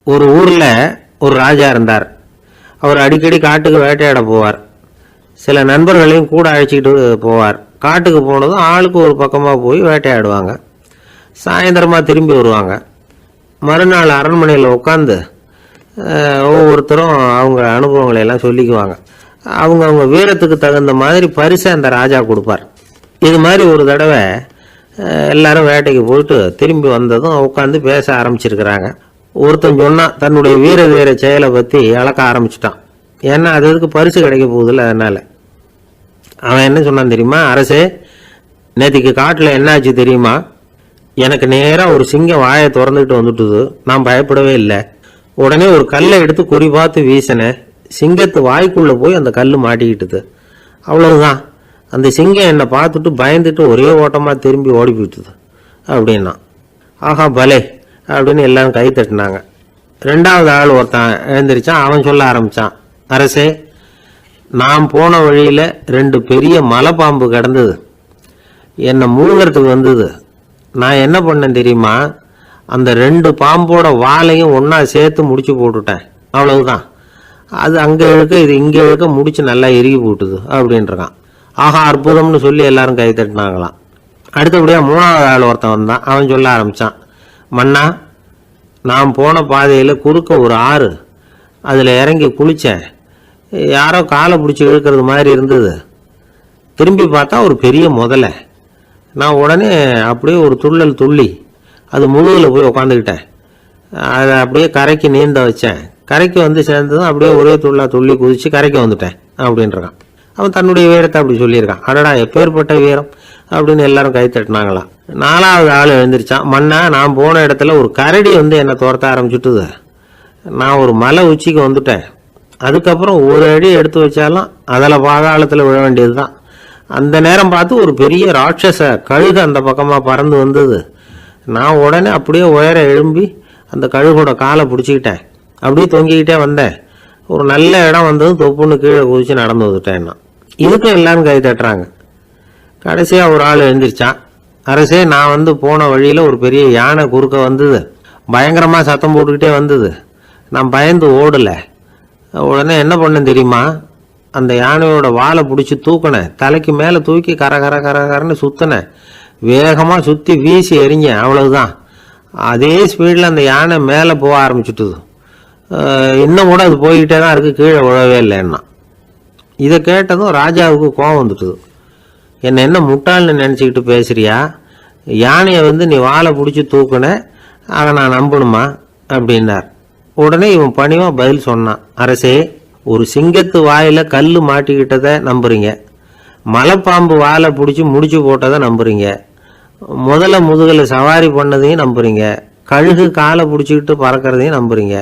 ஒரு ஊரில் ஒரு ராஜா இருந்தார். அவர் அடிக்கடி காட்டுக்கு வேட்டையாட போவார். சில நண்பர்களையும் கூட அழைச்சிக்கிட்டு போவார். காட்டுக்கு போனதும் ஆளுக்கு ஒரு பக்கமாக போய் வேட்டையாடுவாங்க. சாயந்தரமாக திரும்பி வருவாங்க. மறுநாள் அரண்மனையில் உட்காந்து ஒவ்வொருத்தரும் அவங்க அனுபவங்களை எல்லாம் சொல்லிக்குவாங்க. அவங்க வீரத்துக்கு தகுந்த மாதிரி பரிசை அந்த ராஜா கொடுப்பார். இது மாதிரி ஒரு தடவை எல்லாரும் வேட்டைக்கு போயிட்டு திரும்பி வந்ததும் உட்காந்து பேச ஆரம்பிச்சிருக்கிறாங்க. ஒருத்தன் சொன்னான், தன்னுடைய வீர செயலை பற்றி அளக்க ஆரம்பிச்சிட்டான். ஏன்னா அதுக்கு பரிசு கிடைக்க போகுதில்ல. அதனால் அவன் என்ன சொன்னான் தெரியுமா? அரசே, நேற்றுக்கு காட்டில் என்னாச்சு தெரியுமா? எனக்கு நேராக ஒரு சிங்கம் வாயை திறந்துக்கிட்டு வந்துட்டுது. நான் பயப்படவே இல்லை. உடனே ஒரு கல்லை எடுத்து குறி பார்த்து வீசினேன். சிங்கத்து வாய்க்குள்ளே போய் அந்த கல் மாட்டிக்கிட்டுது. அவ்வளவுதான். அந்த சிங்கம் என்னை பார்த்துட்டு பயந்துட்டு ஒரே ஓட்டமாக திரும்பி ஓடி போயிட்டுது அப்படின்னா. ஆஹா பலே அப்படின்னு எல்லாரும் கை தட்டினாங்க. ரெண்டாவது ஆள் ஒருத்தன் எழுந்திரிச்சான். அவன் சொல்ல ஆரம்பித்தான், அரசே, நான் போன வழியில் 2 பெரிய மலைப்பாம்பு கிடந்தது. என்னை முழுங்கிறதுக்கு வந்தது. நான் என்ன பண்ணேன் தெரியுமா? அந்த 2 பாம்போட வாலையும் ஒன்றா சேர்த்து முடிச்சு போட்டுட்டேன். அவ்வளவுதான். அது அங்கே இழுக்க இது இங்கே இழுக்க முடிச்சு நல்லா இறுகி போட்டுது அப்படின்றான். ஆஹா அற்புதம்னு சொல்லி எல்லாரும் கை தட்டினாங்களாம். அடுத்தபடியாக 3வது ஆள் ஒருத்தன் வந்தான். அவன் சொல்ல ஆரம்பித்தான், மன்னா, நான் போன பாதையில் குறுக்க ஒரு ஆறு. அதில் இறங்கி குளித்தேன். யாரோ காலை பிடிச்சி இழுக்கிறது மாதிரி இருந்தது. திரும்பி பார்த்தா ஒரு பெரிய முதலை. நான் உடனே அப்படியே ஒரு துள்ளல் துள்ளி அது முழுகில் போய் உக்காந்துக்கிட்டேன். அதை அப்படியே கரைக்கு நீந்த வச்சேன். கரைக்கு வந்து சேர்ந்ததும் அப்படியே ஒரே துள்ளி குதித்து கரைக்கு வந்துட்டேன் அப்படின்றான். அவன் தன்னுடைய வீரத்தை அப்படி சொல்லியிருக்கான். அடடா எப்பேற்பட்ட வீரம் அப்படின்னு எல்லாரும் கை தட்டினாங்களாம். 4வது ஆள் எழுந்திரிச்சான். மன்னா, நான் போன இடத்துல ஒரு கரடி வந்து என்னை துரத்த ஆரம்பிச்சுட்டுது. நான் ஒரு மலை உச்சிக்கு வந்துட்டேன். அதுக்கப்புறம் ஒரு அடி எடுத்து வச்சாலும் அதில் பாதாளத்தில் விழ வேண்டியது தான். அந்த நேரம் பார்த்து ஒரு பெரிய ராட்சச கழுகு அந்த பக்கமாக பறந்து வந்தது. நான் உடனே அப்படியே உயர எழும்பி அந்த கழுகோட காலை பிடிச்சிக்கிட்டேன். அப்படியே தொங்கிக்கிட்டே வந்தேன். ஒரு நல்ல இடம் வந்ததும் தொப்புன்னு கீழே குதிச்சு நடந்து வந்துட்டேன்னா. இதுக்கும் எல்லாரும் கை தட்டுறாங்க. கடைசியாக ஒரு ஆள் எழுந்திரிச்சான். அரசே, நான் வந்து போன வழியில் ஒரு பெரிய யானை குறுக்க வந்தது. பயங்கரமாக சத்தம் போட்டுக்கிட்டே வந்தது. நான் பயந்து ஓடலை. உடனே என்ன பண்ணேன் தெரியுமா? அந்த யானையோட வாலை பிடிச்சி தூக்கினேன். தலைக்கு மேலே தூக்கி கரன்னு சுற்றினேன். வேகமாக சுற்றி வீசி எறிஞ்சேன். அவ்வளவுதான். அதே ஸ்பீடில் அந்த யானை மேலே போக ஆரம்பிச்சுட்டுது. இன்னும் கூட அது போய்கிட்டே தான் இருக்குது, கீழே விழவே இல்லைன்னா. இதை கேட்டதும் ராஜாவுக்கு கோபம் வந்துட்டுது. என்ன முட்டாள்னு நினச்சிக்கிட்டு பேசுறியா? யானையை வந்து நீ வாழை பிடிச்சி தூக்குன, அதை நான் நம்பணுமா அப்படின்னார். உடனே இவன் பணிவாக பதில் சொன்னான், அரசே, ஒரு சிங்கத்து வாயில் கல் மாட்டிக்கிட்டதை நம்புறீங்க, மலைப்பாம்பு வாழை பிடிச்சி முடிச்சு போட்டதை நம்புறீங்க, முதல்ல முதுகில் சவாரி பண்ணதையும் நம்புறீங்க, கழுகு காலை பிடிச்சிக்கிட்டு பறக்கிறதையும் நம்புறீங்க.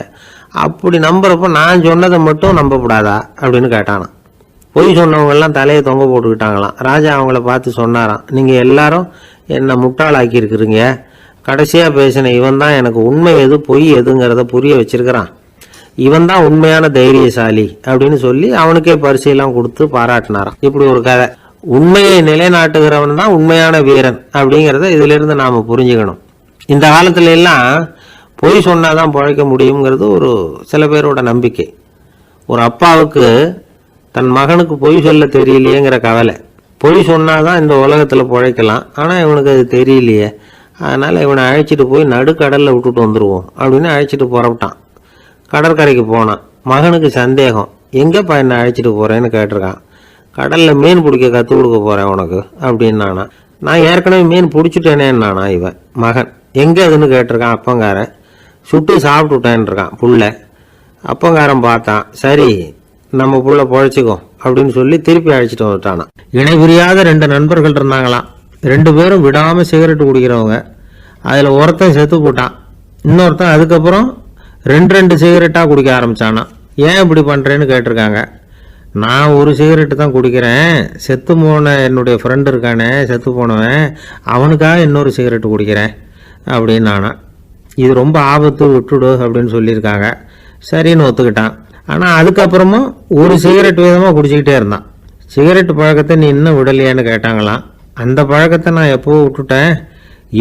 அப்படி நம்புறப்ப நான் சொன்னதை மட்டும் நம்பக்கூடாதா அப்படின்னு கேட்டானான். பொய் சொன்னவங்கெல்லாம் தலையை தொங்க போட்டுக்கிட்டாங்களாம். ராஜா அவங்கள பார்த்து சொன்னாராம், நீங்கள் எல்லாரும் என்னை முட்டாளாக்கி இருக்கிறீங்க. கடைசியாக பேசின இவன் தான் எனக்கு உண்மை எது பொய் எதுங்கிறத புரிய வச்சிருக்கிறான். இவன் தான் உண்மையான தைரியசாலி அப்படின்னு சொல்லி அவனுக்கே பரிசையெல்லாம் கொடுத்து பாராட்டினாராம். இப்படி ஒரு கதை. உண்மையை நிலைநாட்டுகிறவன் தான் உண்மையான வீரன் அப்படிங்கிறத இதிலிருந்து நாம் புரிஞ்சுக்கணும். இந்த காலத்துல எல்லாம் பொய் சொன்னாதான் பிழைக்க முடியுங்கிறது ஒரு சில பேரோட நம்பிக்கை. ஒரு அப்பாவுக்கு தன் மகனுக்கு பொய் சொல்ல தெரியலையேங்கிற கவலை. பொய் சொன்னாதான் இந்த உலகத்தில் பிழைக்கலாம், ஆனால் இவனுக்கு அது தெரியலையே, அதனால் இவனை அழைச்சிட்டு போய் நடுக்கடலில் விட்டுட்டு வந்துடுவோம் அப்படின்னு அழைச்சிட்டு புறப்பட்டான். கடற்கரைக்கு போனான். மகனுக்கு சந்தேகம், எங்கேப்பா என்னை அழைச்சிட்டு போகிறேன்னு கேட்டிருக்கான். கடலில் மீன் பிடிக்க கற்றுக் கொடுக்க போகிறேன் உனக்கு அப்படின்னானா. நான் ஏற்கனவே மீன் பிடிச்சிட்டேனேன்னானா இவன் மகன். எங்கே அதுன்னு கேட்டிருக்கான். அப்பங்காரன். சுட்டு சாப்பிட்டுட்டேன்னு இருக்கான் புள்ள. அப்பங்காரன் பார்த்தான், சரி நம்ம புள்ள பொழைச்சிக்கோ அப்படின்னு சொல்லி திருப்பி அழைச்சிட்டு வந்துட்டானா. இணை புரியாத 2 நண்பர்கள் இருந்தாங்களாம். 2 பேரும் விடாமல் சிகரெட்டு குடிக்கிறவங்க. அதில் ஒருத்தன் செத்து போட்டான். இன்னொருத்தன் அதுக்கப்புறம் 2 சிகரெட்டாக குடிக்க ஆரம்பித்தானா. ஏன் இப்படி பண்ணுறேன்னு கேட்டிருக்காங்க. நான் ஒரு சிகரெட்டு தான் குடிக்கிறேன், செத்து போன என்னுடைய ஃப்ரெண்டு இருக்கானே செத்து போனவன், அவனுக்காக இன்னொரு சிகரெட்டு குடிக்கிறேன் அப்படின்னு நானா. இது ரொம்ப ஆபத்து, விட்டுடு அப்படின்னு சொல்லியிருக்காங்க. சரின்னு ஒத்துக்கிட்டான். ஆனால் அதுக்கப்புறமும் ஒரு சிகரெட் விதமாக குடிச்சிக்கிட்டே இருந்தான். சிகரெட்டு பழக்கத்தை நீ இன்னும் விடலையான்னு கேட்டாங்களாம். அந்த பழக்கத்தை நான் எப்போ விட்டுட்டேன்,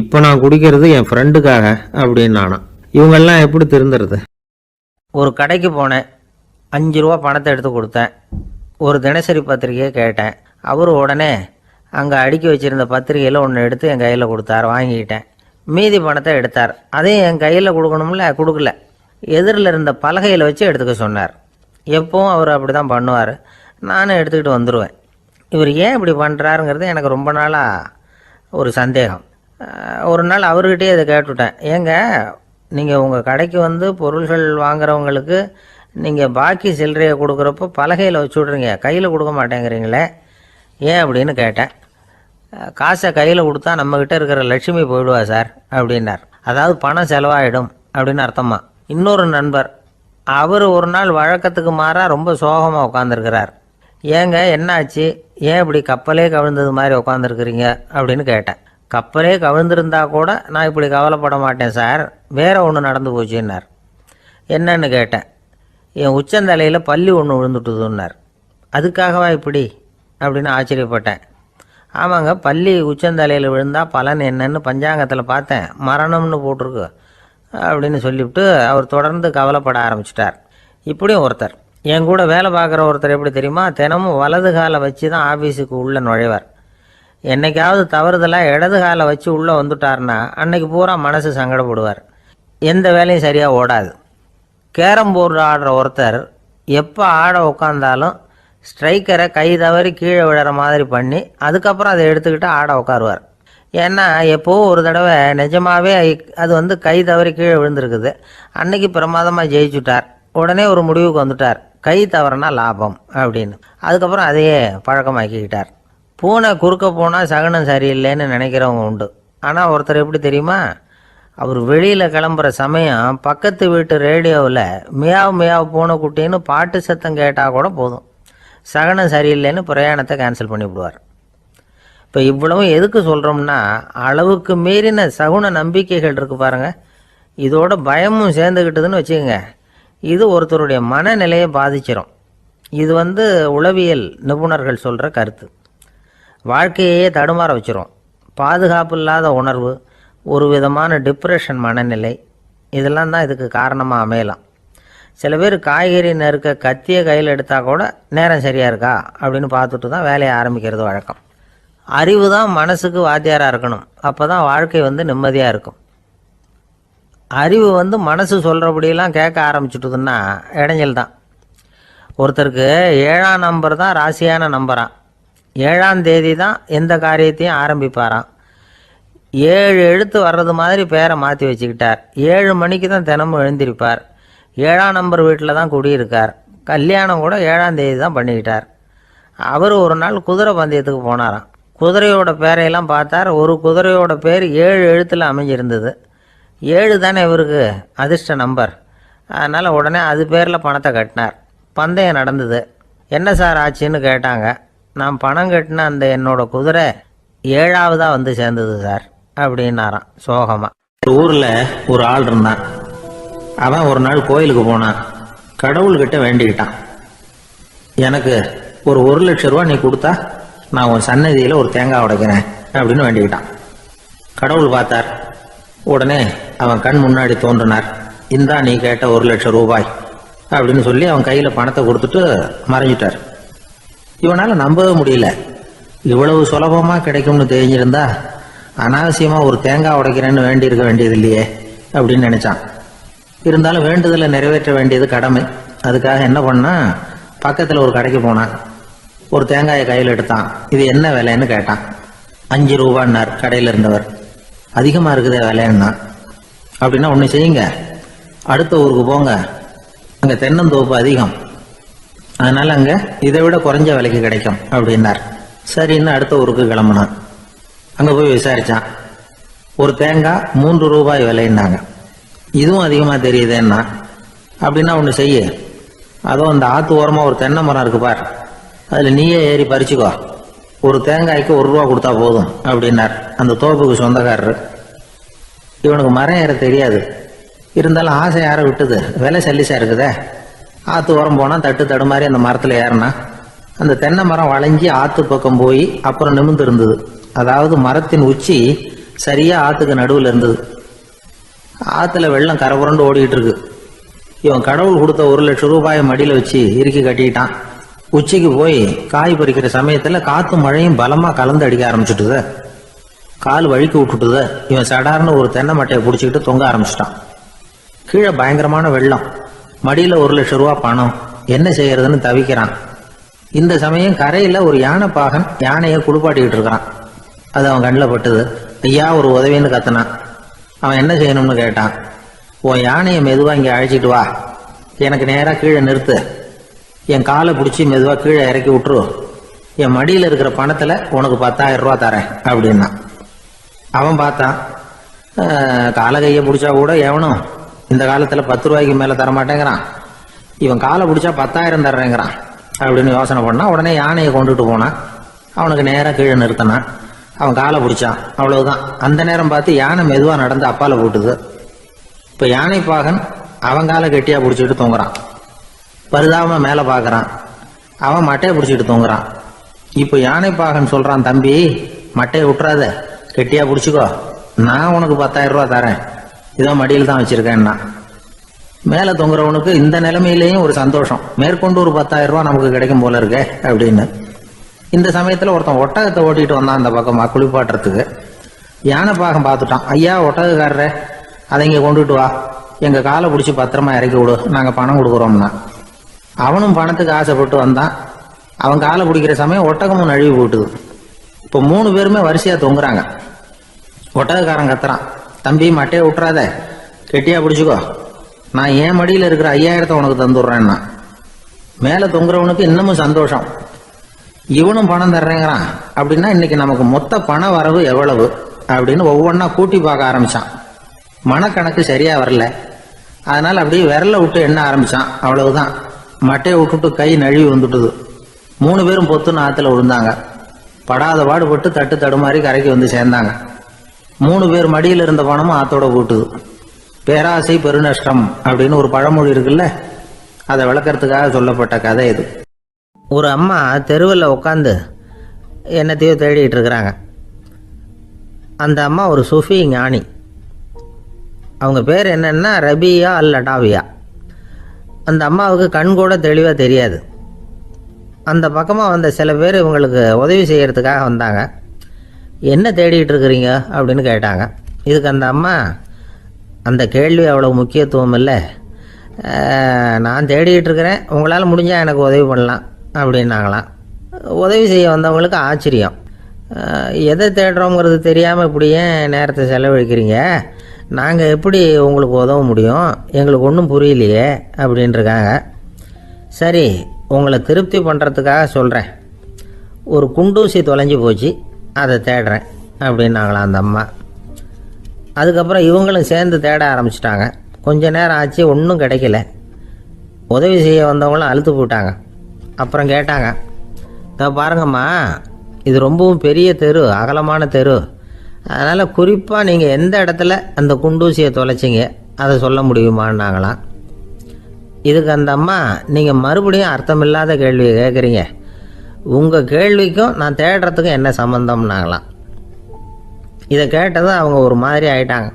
இப்போ நான் குடிக்கிறது என் ஃப்ரெண்டுக்காக அப்படின்னு நானா. இவங்கெல்லாம் எப்படி திருந்துறது? ஒரு கடைக்கு போனேன், 5 ரூபா பணத்தை எடுத்து கொடுத்தேன். ஒரு தினசரி பத்திரிகையை கேட்டேன். அவர் உடனே அங்கே அடுக்கி வச்சுருந்த பத்திரிகையில் ஒன்று எடுத்து என் கையில் கொடுத்தார். வாங்கிக்கிட்டேன். மீதி பணத்தை எடுத்தார். அதையும் என் கையில் கொடுக்கணும்ல, கொடுக்கல. எதிரில் இருந்த பலகையில் வச்சு எடுத்துக்க சொன்னார். எப்பவும் அவர் அப்படி தான் பண்ணுவார். நானும் எடுத்துக்கிட்டு வந்துடுவேன். இவர் ஏன் இப்படி பண்ணுறாருங்கிறது எனக்கு ரொம்ப நாளாக ஒரு சந்தேகம். ஒரு நாள் அவர்கிட்டே இதை கேட்டுவிட்டேன். ஏங்க, நீங்கள் உங்கள் கடைக்கு வந்து பொருள்கள் வாங்குறவங்களுக்கு நீங்கள் பாக்கி சில்லறையை கொடுக்குறப்போ பலகையில் வச்சு விட்றீங்க, கையில் கொடுக்க மாட்டேங்கிறீங்களே, ஏன் அப்படின்னு கேட்டேன். காசை கையில் கொடுத்தா நம்மக்கிட்ட இருக்கிற லட்சுமி போயிடுவா சார் அப்படின்னார். அதாவது பணம் செலவாயிடும் அப்படின்னு அர்த்தமா. இன்னொரு நண்பர், அவர் ஒரு நாள் வழக்கத்துக்கு மாறாக ரொம்ப சோகமாக உட்காந்துருக்கிறார். ஏங்க என்னாச்சு, ஏன் இப்படி கப்பலே கவிழ்ந்தது மாதிரி உட்காந்துருக்குறீங்க அப்படின்னு கேட்டேன். கப்பலே கவிழ்ந்திருந்தா கூட நான் இப்படி கவலைப்பட மாட்டேன் சார், வேற ஒன்று நடந்து போச்சுன்னார். என்னன்னு கேட்டேன். என் உச்சந்தலையில் பல்லி ஒன்று விழுந்துட்டுதுன்னார். அதுக்காகவா இப்படி அப்படின்னு ஆச்சரியப்பட்டேன். ஆமாங்க, பல்லி உச்சந்தலையில் விழுந்தால் பலன் என்னன்னு பஞ்சாங்கத்தில் பார்த்தேன், மரணம்னு போட்டிருக்கு அப்படின்னு சொல்லிவிட்டு அவர் தொடர்ந்து கவலைப்பட ஆரம்பிச்சிட்டார். இப்படியும் ஒருத்தர், என் கூட வேலை பார்க்குற ஒருத்தர் எப்படி தெரியுமா, தினமும் வலது காலை வச்சு தான் ஆஃபீஸுக்கு உள்ளே நுழைவார். என்னைக்காவது தவறுதலாக இடது காலை வச்சு உள்ளே வந்துட்டார்னா அன்னைக்கு பூரா மனசு சங்கடப்படுவார். எந்த வேலையும் சரியாக ஓடாது. கேரம் போர்டு ஆடுற ஒருத்தர் எப்போ ஆட உட்காந்தாலும் ஸ்ட்ரைக்கரை கை தவறி கீழே விழுற மாதிரி பண்ணி அதுக்கப்புறம் அதை எடுத்துக்கிட்டு ஆட உட்காருவார். ஏன்னா எப்போவும் ஒரு தடவை நிஜமாகவே அது வந்து கை தவறி கீழே விழுந்திருக்குது. அன்னைக்கு பிரமாதமாக ஜெயிச்சுட்டார். உடனே ஒரு முடிவுக்கு வந்துட்டார், கை தவறுனா லாபம் அப்படின்னு. அதுக்கப்புறம் அதையே பழக்கமாக்கிக்கிட்டார். பூனை குறுக்க போனால் சகனம் சரியில்லைன்னு நினைக்கிறவங்க உண்டு. ஆனால் ஒருத்தர் எப்படி தெரியுமா, அவர் வெளியில் கிளம்புற சமயம் பக்கத்து வீட்டு ரேடியோவில் மியாவ் மியாவ் பூனை குட்டின்னு பாட்டு சத்தம் கேட்டால் கூட போதும், சகனம் சரியில்லைன்னு பிரயாணத்தை கேன்சல் பண்ணிவிடுவார். இப்போ இவ்வளவும் எதுக்கு சொல்கிறோம்னா, அளவுக்கு மீறின சகுன நம்பிக்கைகள் இருக்குது பாருங்கள், இதோட பயமும் சேர்ந்துக்கிட்டதுன்னு வச்சுக்கோங்க, இது ஒருத்தருடைய மனநிலையை பாதிச்சிடும். இது வந்து உளவியல் நிபுணர்கள் சொல்கிற கருத்து. வாழ்க்கையே தடுமாற வச்சிரும். பாதுகாப்பு இல்லாத உணர்வு, ஒரு விதமான டிப்ரெஷன் மனநிலை, இதெல்லாம் தான் இதுக்கு காரணமாக அமையலாம். சில பேர் காய்கறி நறுக்க கத்தியை கையில் எடுத்தால் கூட நேரம் சரியாக இருக்கா அப்படின்னு பார்த்துட்டு தான் வேலையை ஆரம்பிக்கிறது வழக்கம். அறிவு தான் மனசுக்கு வாத்தியாராக இருக்கணும். அப்போ தான் வாழ்க்கை வந்து நிம்மதியாக இருக்கும். அறிவு வந்து மனசு சொல்கிறபடியெல்லாம் கேட்க ஆரம்பிச்சுட்டுதுன்னா இடைஞ்சல் தான். ஒருத்தருக்கு 7ஆம் நம்பர் தான் ராசியான நம்பரான். 7ஆம் தேதி தான் எந்த காரியத்தையும் ஆரம்பிப்பாராம். 7 எழுத்து வர்றது மாதிரி பேரை மாற்றி வச்சுக்கிட்டார். 7 மணிக்கு தான் தினமும் எழுந்திருப்பார். 7ஆம் நம்பர் வீட்டில் தான் குடியிருக்கார். கல்யாணம் கூட 7ஆம் தேதி தான் பண்ணிக்கிட்டார். அவர் ஒரு நாள் குதிரை பந்தயத்துக்கு போனாராம். குதிரையோட பேரையெல்லாம் பார்த்தார். ஒரு குதிரையோட பேர் 7 எழுத்தில் அமைஞ்சிருந்தது. 7 தானே இவருக்கு அதிர்ஷ்ட நம்பர். அதனால் உடனே அது பேரில் பணத்தை கட்டினார். பந்தயம் நடந்தது. என்ன சார் ஆச்சுன்னு கேட்டாங்க. நான் பணம் கட்டின அந்த என்னோட குதிரை 7ஆவதாக வந்து சேர்ந்தது சார் அப்படின்னாராம் சோகமாக. ஒரு ஊரில் ஒரு ஆள் இருந்தான். அவன் ஒரு நாள் கோயிலுக்கு போனான். கடவுள்கிட்ட வேண்டிக்கிட்டான், எனக்கு ஒரு 1 லட்சம் ரூபா நீ கொடுத்தா நான் உன் சன்னதியில் ஒரு தேங்காய் உடைக்கிறேன் அப்படின்னு வேண்டிக்கிட்டான். கடவுள் பார்த்தார். உடனே அவன் கண் முன்னாடி தோன்றினார். இந்தா நீ கேட்ட 1 லட்சம் ரூபாய் அப்படின்னு சொல்லி அவன் கையில் பணத்தை கொடுத்துட்டு மறைஞ்சிட்டார். இவனால் நம்பவே முடியல. இவ்வளவு சுலபமாக கிடைக்கும்னு தெரிஞ்சிருந்தா அனாவசியமாக ஒரு தேங்காய் உடைக்கிறேன்னு வேண்டியிருக்க வேண்டியது இல்லையே அப்படின்னு நினச்சான். இருந்தாலும் வேண்டுதலை நிறைவேற்ற வேண்டியது கடமை. அதுக்காக என்ன பண்ணா, பக்கத்தில் ஒரு கடைக்கு போனான். ஒரு தேங்காயை கையில் எடுத்தான். இது என்ன விலைன்னு கேட்டான். 5 ரூபான்னார் கடையில் இருந்தவர். அதிகமாக இருக்குதே விலைன்னா. அப்படின்னா ஒன்று செய்யுங்க, அடுத்த ஊருக்கு போங்க, அங்கே தென்னந்தோப்பு அதிகம், அதனால் அங்கே இதை விட குறைஞ்ச விலைக்கு கிடைக்கும் அப்படின்னார். சரின்னு அடுத்த ஊருக்கு கிளம்புனான். அங்கே போய் விசாரித்தான். ஒரு தேங்காய் 3 ரூபாய் விலைன்னாங்க. இதுவும் அதிகமாக தெரியுதேன்னா. அப்படின்னா ஒன்று செய்ய, அதோ அந்த ஆற்று ஓரமாக ஒரு தென்னை மரம் இருக்கு பார், அதில் நீயே ஏறி பறிச்சுக்கோ, ஒரு தேங்காய்க்கு 1 ரூபா கொடுத்தா போதும் அப்படின்னார் அந்த தோப்புக்கு சொந்தக்காரரு. இவனுக்கு மரம் ஏற தெரியாது. இருந்தாலும் ஆசை யார விட்டுது, விலை சல்லிசா இருக்குதே. ஆற்று ஓரம் போனால் தட்டு தடுமாறி அந்த மரத்தில் ஏறினா அந்த தென்னை மரம் வளைஞ்சி ஆற்று பக்கம் போய் அப்புறம் நிமிர்ந்து இருந்தது. அதாவது மரத்தின் உச்சி சரியா ஆற்றுக்கு நடுவில் இருந்தது. ஆற்றுல வெள்ளம் கரை புரண்டு ஓடிக்கிட்டு இருக்கு. இவன் கடவுள் கொடுத்த 1,00,000 ரூபாயை மடியில் வச்சு இறுக்கி கட்டிக்கிட்டான். உச்சிக்கு போய் காய் பறிக்கிற சமயத்தில் காற்று மழையும் பலமாக கலந்து அடிக்க ஆரம்பிச்சுட்டுது. கால் வழுக்கி விட்டுட்டுது. இவன் சடார்னு ஒரு தென்னை மட்டையை பிடிச்சிக்கிட்டு தொங்க ஆரம்பிச்சிட்டான். கீழே பயங்கரமான வெள்ளம். மடியில் 1,00,000 ரூபா பணம். என்ன செய்யறதுன்னு தவிக்கிறான். இந்த சமயம் கரையில் ஒரு யானைப்பாகன் யானையை குளிப்பாட்டிக்கிட்டு இருக்கிறான். அது அவன் கண்ணில் பட்டுது. ஐயா ஒரு உதவின்னு கத்துனான். அவன் என்ன செய்யணும்னு கேட்டான். உன் யானையை மெதுவாக இங்கே அழைச்சிட்டு வா, எனக்கு நேராக கீழே நிறுத்து, என் காலை பிடிச்சி மெதுவாக கீழே இறக்கி விட்டுரு, என் மடியில் இருக்கிற பணத்தில் உனக்கு 10,000 ரூபா தரேன் அப்படின்னா. அவன் பார்த்தான். காலை கையை பிடிச்சா கூட எவனும் இந்த காலத்தில் 10 ரூபாய்க்கு மேலே தரமாட்டேங்கிறான். இவன் காலை பிடிச்சா 10,000 தர்றேங்கிறான் அப்படின்னு யோசனை பண்ணான். உடனே யானையை கொண்டுட்டு போனான். அவனுக்கு நேராக கீழே நிறுத்தினான். அவன் காலை பிடிச்சான். அவ்வளவுதான். அந்த நேரம் பார்த்து யானை மெதுவாக நடந்து அப்பால போட்டுது. இப்போ யானைப்பாகன் அவன் காலை கெட்டியாக பிடிச்சிட்டு தொங்குறான். பரிதாபமா மேலே பார்க்குறான். அவன் மட்டையை பிடிச்சிட்டு தொங்குறான். இப்போ யானைப்பாகன் சொல்கிறான், தம்பி மட்டையை விட்டுறாத, கெட்டியாக பிடிச்சிக்கோ, நான் உனக்கு 10,000 ரூபா தரேன், இதோ மடியில் தான் வச்சுருக்கேன்னா. மேலே தொங்குறவனுக்கு இந்த நிலைமையிலேயும் ஒரு சந்தோஷம், மேற்கொண்டு ஒரு 10,000 ரூபா நமக்கு கிடைக்கும் போல இருக்கே அப்படின்னு. இந்த சமயத்தில் ஒருத்தன் ஒட்டகத்தை ஓட்டிகிட்டு வந்தான் அந்த பக்கமாக குளிப்பாட்டுறதுக்கு. யானைப்பாகன் பார்த்துட்டான். ஐயா ஒட்டகக்காரரே, அதை இங்கே கொண்டுட்டு வா, எங்கள் காலை பிடிச்சி பத்திரமா இறக்கி விடு, நாங்கள் பணம் கொடுக்குறோம்னா. அவனும் பணத்துக்கு ஆசைப்பட்டு வந்தான். அவன் காலை பிடிக்கிற சமயம் ஒட்டகமும் நழுவி போட்டுது. இப்போ 3 பேருமே வரிசையாக தொங்குறாங்க. ஒட்டகக்காரன் கத்துறான், தம்பி மட்டையை விட்டுறாத, கெட்டியாக பிடிச்சிக்கோ, நான் என் மடியில் இருக்கிற 5,000 உனக்கு தந்துடுறேன்னா. மேலே தொங்குறவனுக்கு இன்னமும் சந்தோஷம், இவனும் பணம் தர்றேங்கிறான் அப்படின்னா இன்னைக்கு நமக்கு மொத்த பண வரவு எவ்வளவு அப்படின்னு ஒவ்வொன்றா கூட்டி பார்க்க ஆரம்பிச்சான். மனக்கணக்கு சரியா வரல. அதனால அப்படியே விரல விட்டு எண்ண ஆரம்பிச்சான். அவ்வளவுதான். மட்டையை விட்டுட்டு கை நழுவி வந்துட்டுது. 3 பேரும் பொத்துன்னு ஆத்துல விழுந்தாங்க. படாத பாடுபட்டு தட்டு தடுமாறி கரைக்கு வந்து சேர்ந்தாங்க. 3 பேர் மடியில் இருந்த பணமும் ஆத்தோட போட்டுது. பேராசை பெருநஷ்டம் அப்படின்னு ஒரு பழமொழி இருக்குல்ல, அதை விளக்கறதுக்காக சொல்லப்பட்ட கதை இது. ஒரு அம்மா தெருவில் உட்காந்து என்னத்தையோ தேடிட்டு இருக்கிறாங்க. அந்த அம்மா ஒரு சூஃபி ஞானி. அவங்க பேர் என்னன்னா ரபியா அல் லடாவியா. அந்த அம்மாவுக்கு கண் கூட தெளிவாக தெரியாது. அந்த பக்கமாக வந்த சில பேர் இவங்களுக்கு உதவி செய்கிறதுக்காக வந்தாங்க. என்ன தேடிட்டு இருக்கிறீங்க அப்படின்னு கேட்டாங்க. இதுக்கு அந்த அம்மா, அந்த கேள்வி அவ்வளோ முக்கியத்துவம் இல்லை, நான் தேடிக்கிட்டு இருக்கிறேன், உங்களால் முடிஞ்சால் எனக்கு உதவி பண்ணலாம் அப்படின்னாங்களாம். உதவி செய்ய வந்தவங்களுக்கு ஆச்சரியம். எதை தேடுறோங்கிறது தெரியாமல் இப்படி ஏன் நேரத்தை செலவழிக்கிறீங்க, நாங்கள் எப்படி உங்களுக்கு உதவ முடியும், எங்களுக்கு ஒன்றும் புரியலையே அப்படின்ட்டுருக்காங்க. சரி, உங்களை திருப்தி பண்ணுறதுக்காக சொல்கிறேன், ஒரு குண்டூசி தொலைஞ்சி போச்சு, அதை தேடுறேன் அப்படின்னாங்களாம் அந்த அம்மா. அதுக்கப்புறம் இவங்களும் சேர்ந்து தேட ஆரம்பிச்சிட்டாங்க. கொஞ்ச நேரம் ஆச்சு, ஒன்றும் கிடைக்கல. உதவி செய்ய வந்தவங்களும் அழுத்து போட்டாங்க. அப்புறம் கேட்டாங்க, பாருங்கம்மா, இது ரொம்பவும் பெரிய தெரு, அகலமான தெரு, அதனால் குறிப்பாக நீங்கள் எந்த இடத்துல அந்த குண்டூசியை தொலைச்சிங்க அதை சொல்ல முடியுமான்னாங்களாம். இதுக்கு அந்த அம்மா, நீங்கள் மறுபடியும் அர்த்தமில்லாத கேள்வியை கேட்குறீங்க, உங்கள் கேள்விக்கும் நான் தேடுறதுக்கும் என்ன சம்மந்தம்னாங்களாம். இதை கேட்டதும் அவங்க ஒரு மாதிரி ஆயிட்டாங்க.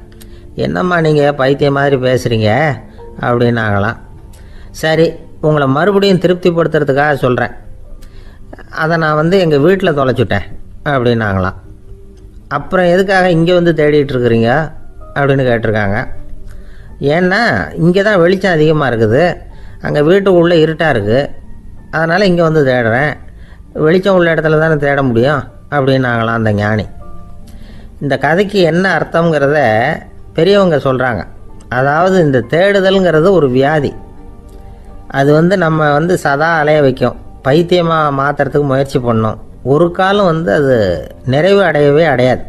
என்னம்மா நீங்கள் பைத்தியம் மாதிரி பேசுகிறீங்க அப்படின்னாங்களாம். சரி, உங்களை மறுபடியும் திருப்திப்படுத்துறதுக்காக சொல்கிறேன், அதை நான் எங்கள் வீட்டில் தொலைச்சுட்டேன் அப்படின்னாங்களாம். அப்புறம் எதுக்காக இங்கே வந்து தேடிட்டு இருக்கிறீங்க அப்படின்னு கேட்டிருக்காங்க. ஏன்னா இங்கே தான் வெளிச்சம் அதிகமாக இருக்குது, அங்கே வீட்டுக்குள்ளே இருட்டாக இருக்குது, அதனால் இங்கே வந்து தேடுறேன், வெளிச்சம் உள்ள இடத்துல தானே தேட முடியும் அப்படின்னாங்களாம் அந்த ஞானி. இந்த கதைக்கு என்ன அர்த்தங்கிறத பெரியவங்க சொல்கிறாங்க. அதாவது இந்த தேடுதல்ங்கிறது ஒரு வியாதி. அது நம்ம சதா அலைய வைக்கும், பைத்தியமாக மாற்றுறதுக்கு முயற்சி பண்ணோம். ஒரு காலம் அது நிறைவு அடையவே அடையாது.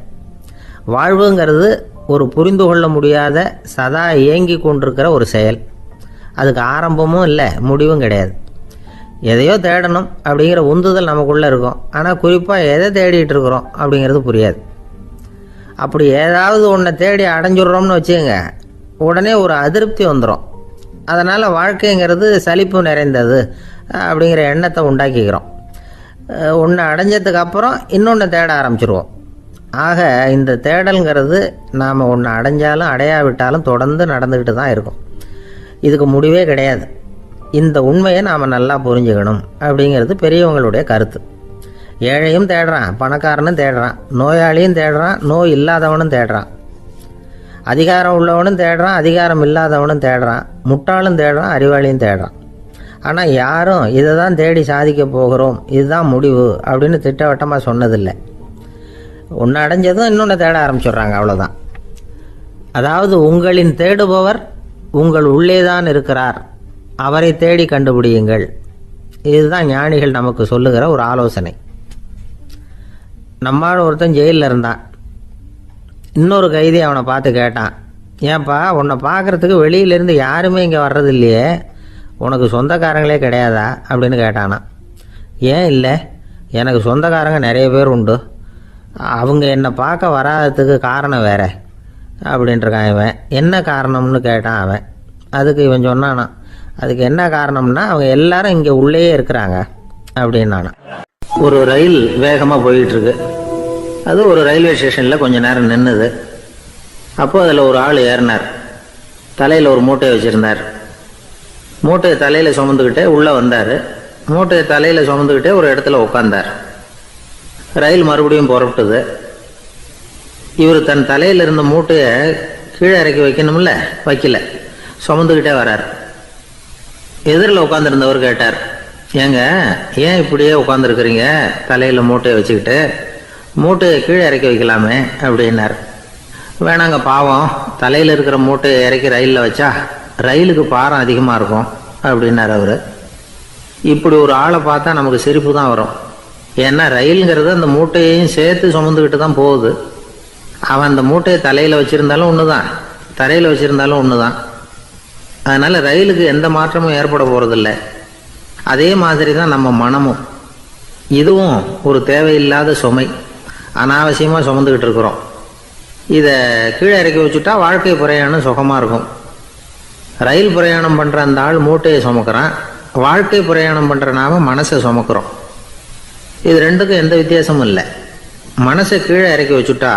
வாழ்வுங்கிறது ஒரு புரிந்து கொள்ள முடியாத சதா இயங்கி கொண்டிருக்கிற ஒரு செயல். அதுக்கு ஆரம்பமும் இல்லை, முடிவும் கிடையாது. எதையோ தேடணும் அப்படிங்கிற உந்துதல் நமக்குள்ளே இருக்கும். ஆனால் குறிப்பாக எதை தேடிட்டு இருக்கிறோம் அப்படிங்கிறது புரியாது. அப்படி ஏதாவது ஒன்றை தேடி அடைஞ்சிடுறோம்னு வச்சுக்கோங்க, உடனே ஒரு அதிருப்தி வந்துடும். அதனால் வாழ்க்கைங்கிறது சலிப்பு நிறைந்தது அப்படிங்கிற எண்ணத்தை உண்டாக்கிக்கிறோம். ஒன்று அடைஞ்சதுக்கு அப்புறம் இன்னொன்று தேட ஆரம்பிச்சிருவோம். ஆக இந்த தேடல்ங்கிறது நாம் ஒன்று அடைஞ்சாலும் அடையாவிட்டாலும் தொடர்ந்து நடந்துக்கிட்டு தான் இருக்கும். இதுக்கு முடிவே கிடையாது. இந்த உண்மையை நாம் நல்லா புரிஞ்சுக்கணும் அப்படிங்கிறது பெரியவங்களுடைய கருத்து. ஏழையும் தேடுறான், பணக்காரனும் தேடுறான், நோயாளியும் தேடுறான், நோய் இல்லாதவனும் தேடுறான், அதிகாரம் உள்ளவனும் தேடுறான், அதிகாரம் இல்லாதவனும் தேடுறான், முட்டாளும் தேடுறான், அறிவாளியும் தேடுறான். ஆனால் யாரும் இதை தான் தேடி சாதிக்க போகிறோம், இதுதான் முடிவு அப்படின்னு திட்டவட்டமாக சொன்னதில்லை. ஒன்று அடைஞ்சதும் இன்னொன்று தேட ஆரம்பிச்சிடுறாங்க, அவ்வளோதான். அதாவது உங்களின் தேடுபவர் உங்கள் உள்ளே தான் இருக்கிறார், அவரை தேடி கண்டுபிடியுங்கள். இதுதான் ஞானிகள் நமக்கு சொல்லுகிற ஒரு ஆலோசனை. நம்மால் ஒருத்தன் ஜெயிலில் இருந்தான். இன்னொரு கைதி அவனை பார்த்து கேட்டான், ஏன்பா உன்னை பார்க்குறதுக்கு வெளியிலேருந்து யாருமே இங்கே வர்றது இல்லையே, உனக்கு சொந்தக்காரங்களே கிடையாதா அப்படின்னு கேட்டானான். ஏன் இல்லை, எனக்கு சொந்தக்காரங்க நிறைய பேர் உண்டு, அவங்க என்னை பார்க்க வராததுக்கு காரணம் வேற அப்படின்ட்டுருக்கான் இவன். என்ன காரணம்னு கேட்டான் அவன். அதுக்கு இவன் சொன்னானா, அதுக்கு என்ன காரணம்னா அவங்க எல்லாரும் இங்கே உள்ளேயே இருக்கிறாங்க அப்படின்னானா. ஒரு ரயில் வேகமாக போயிட்டுருக்கு. அது ஒரு ரயில்வே ஸ்டேஷனில் கொஞ்ச நேரம் நின்றுது. அப்போ அதில் ஒரு ஆள் ஏறினார். தலையில் ஒரு மூட்டையை வச்சுருந்தார். மூட்டையை தலையில் சுமந்துக்கிட்டே உள்ளே வந்தார். மூட்டையை தலையில் சுமந்துக்கிட்டே ஒரு இடத்துல உட்காந்தார். ரயில் மறுபடியும் புறப்பட்டுது. இவர் தன் தலையில் இருந்த மூட்டையை கீழே இறக்கி வைக்கணும்ல, வைக்கல, சுமந்துக்கிட்டே வரார். எதிரில் உட்காந்துருந்தவர் கேட்டார், ஏங்க ஏன் இப்படியே உட்காந்துருக்குறீங்க தலையில் மூட்டையை வச்சுக்கிட்டு, மூட்டையை கீழே இறக்கி வைக்கலாமே அப்படின்னார். வேணாங்க, பாவம், தலையில் இருக்கிற மூட்டையை இறக்கி ரயிலில் வச்சா ரயிலுக்கு பாரம் அதிகமாக இருக்கும் அப்படின்னார் அவர். இப்படி ஒரு ஆளை பார்த்தா நமக்கு சிரிப்பு தான் வரும். ஏன்னா ரயிலுங்கிறது அந்த மூட்டையையும் சேர்த்து சுமந்துக்கிட்டு தான் போகுது. அவன் அந்த மூட்டையை தலையில் வச்சுருந்தாலும் ஒன்று தான், தரையில் வச்சுருந்தாலும் ஒன்று தான். அதனால் ரயிலுக்கு எந்த மாற்றமும் ஏற்பட போகிறதில்ல. அதே மாதிரி தான் நம்ம மனமும். இதுவும் ஒரு தேவையில்லாத சுமை, அனாவசியமாக சுமந்துக்கிட்டு இருக்கிறோம். இதை கீழே இறக்கி வச்சுட்டா வாழ்க்கை பிரயாணம் சுகமாக இருக்கும். ரயில் பிரயாணம் பண்ணுற அந்த ஆள் மூட்டையை சுமக்கிறான், வாழ்க்கை பிரயாணம் பண்ணுற நாம மனசை சுமக்கிறோம். இது ரெண்டுக்கும் எந்த வித்தியாசமும் இல்லை. மனசை கீழே இறக்கி வச்சுட்டா